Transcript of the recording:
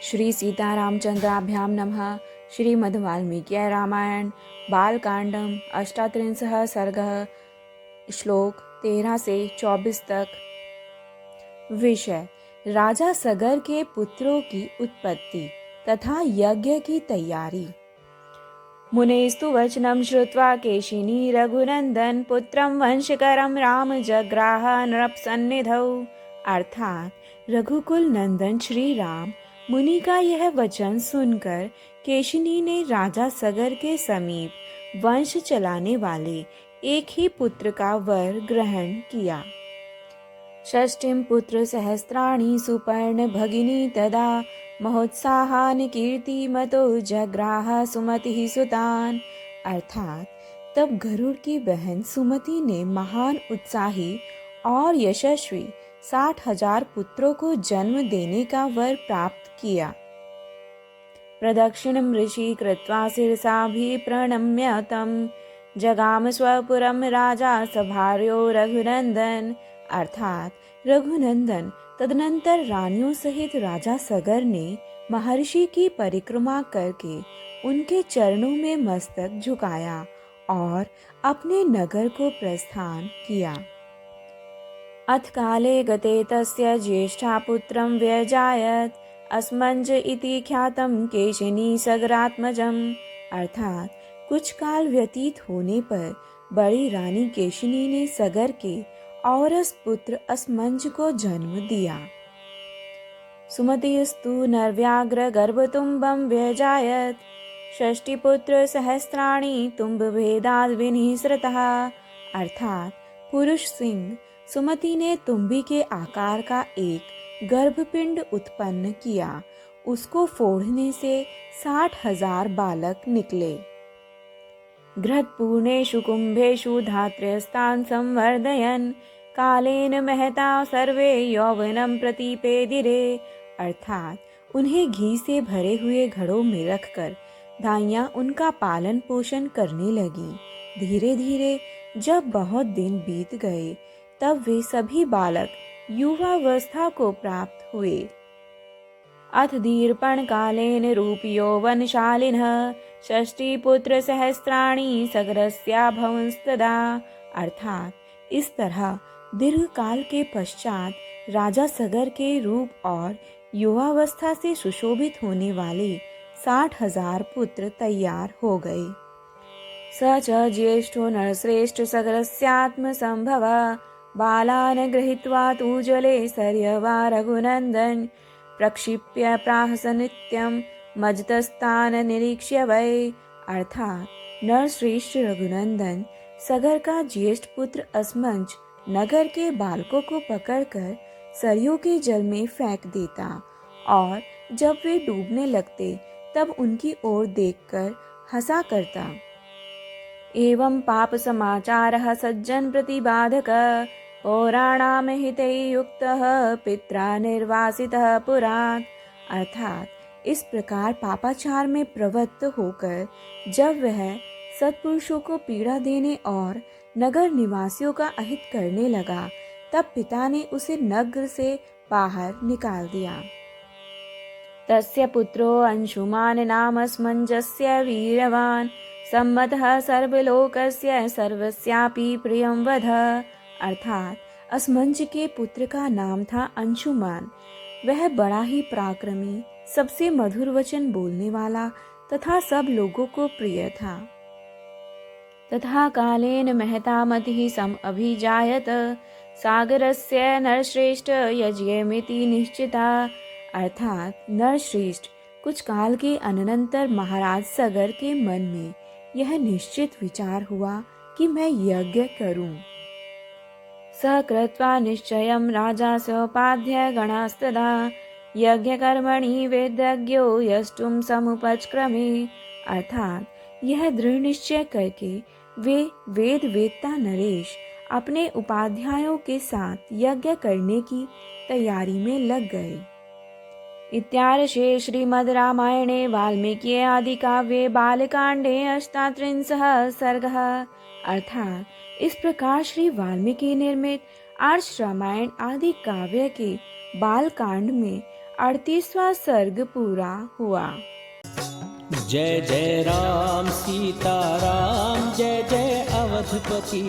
श्री सीतारामचन्द्राभ्यां नमः। श्रीमद् वाल्मीकि रामायण बालकांडम अष्टात्रिंशः सर्गः। श्लोक 13 से 24 तक। विषय: राजा सगर के पुत्रों की उत्पत्ति तथा यज्ञ की तैयारी। मुनेस्तु वचनं श्रुत्वा केशिनी रघुनंदन पुत्रं वंशकरं राम जग्राह नृपसन्निधौ। अर्थात रघुकुल नंदन श्री राम मुनि का यह वचन सुनकर केशिनी ने राजा सगर के समीप वंश चलाने वाले एक ही पुत्र का वर ग्रहण किया। षष्ठीं पुत्र सहस्राणि सुपर्ण भगिनी तदा महोत्साहान कीर्तिमतो जग्राह सुमति सुतान। अर्थात तब गरुड़ की बहन सुमति ने महान उत्साही और यशस्वी 60,000 पुत्रों को जन्म देने का वर प्राप्त किया। प्रदक्षिणं ऋषि कृत्वा शिरसाभि प्रणम्य तं जगाम स्वपुरं राजा सभार्यो रघुनंदन। अर्थात रघुनंदन तदनंतर रानियों सहित राजा सगर ने महर्षि की परिक्रमा करके उनके चरणों में मस्तक झुकाया और अपने नगर को प्रस्थान किया। अथ काले गते तस्य ज्येष्ठा पुत्रं व्यजायत अस्मंज इति ख्यातं केशिनी सगरात्मजम्। अर्थात कुछ काल व्यतीत होने पर बड़ी रानी केशिनी ने सगर के औरस पुत्र अस्मंज को जन्म दिया। सुमतिस्तु नरव्याघ्र गर्भतुम्बं व्यजायत षष्टिपुत्र सहस्राणि तुम्ब भेदाद विनिसृतः। अर्थात पुरुष सिंह सुमति ने तुम्बी के आकार का एक गर्भपिंड उत्पन्न किया। उसको फोड़ने से 60,000 बालक निकले। घृतपूर्णेषु कुंभेषु धात्र्यस्तान् संवर्धयन् कालेन महता सर्वे यौवनं प्रतिपेदिरे। अर्थात उन्हें घी से भरे हुए घड़ों में रखकर दाइयां उनका पालन पोषण करने लगी। धीरे धीरे जब बहुत दिन बीत गए तब वे सभी बालक युवावस्था को प्राप्त हुए। अथ दीर्पण कालेन रूप यौवनशालिनः षष्टिपुत्र सहस्राणि सगरस्याभवंस्तदा। अर्थात इस तरह दीर्घ काल के पश्चात राजा सगर के रूप और युवावस्था से सुशोभित होने वाले 60,000 पुत्र तैयार हो गए। स च ज्येष्ठो नरश्रेष्ठ सगरस्यात्मसंभवः बालान् गृहीत्वा तु जले सर्यवा रघुनंदन प्रक्षिप्य प्राहस नित्यं मज्जतस्तान् निरीक्ष्य वै। अर्थात नरश्रेष्ठ रघुनंदन सगर का ज्येष्ठ पुत्र अस्मंज नगर के बालकों को पकड़कर सरयू के जल में फेंक देता और जब वे डूबने लगते तब उनकी ओर देखकर हंसा करता। एवं पाप समाचारः सज्जन प्रतिबाधक पौराणां हिते युक्तः पित्रा निर्वासितः पुरात्। अर्थात इस प्रकार पापाचार में प्रवृत्त होकर जब वह सत्पुरुषों को पीड़ा देने और नगर निवासियों का अहित करने लगा तब पिता ने उसे नगर से बाहर निकाल दिया। तस्य पुत्रो अंशुमान नामस्मंजस्य वीरवान सम्मतः सर्वलोकस्य सर्वस्यापि प्रियं वध। अर्थात अस्मंज के पुत्र का नाम था अंशुमान। वह बड़ा ही पराक्रमी, सबसे मधुर वचन बोलने वाला तथा सब लोगों को प्रिय था। तथा कालेन महता मतिः सम अभिजायत सागरस्य नरश्रेष्ठ यज्ञमिति निश्चिता। अर्थात नरश्रेष्ठ कुछ काल के अनंतर महाराज सगर के मन में यह निश्चित विचार हुआ कि मैं यज्ञ करूं। स कृत्वा निश्चयं राजा सोपाध्य गणास्तदा यज्ञ कर्मणि वेदज्ञो यष्टुं समुपचक्रमे। अर्थात यह दृढ़ निश्चय करके वे वेद वेदता नरेश अपने उपाध्यायों के साथ यज्ञ करने की तैयारी में लग गए। इत्यार्षे श्रीमद् रामायणे वाल्मीकि आदि काव्ये बालकांडे अष्टात्रिंशः सर्गः। अर्थात इस प्रकार श्री वाल्मीकि निर्मित आर्ष रामायण आदि काव्य के बाल कांड में 38वां सर्ग पूरा हुआ। जय जय राम सीता राम, जय जय अवधपति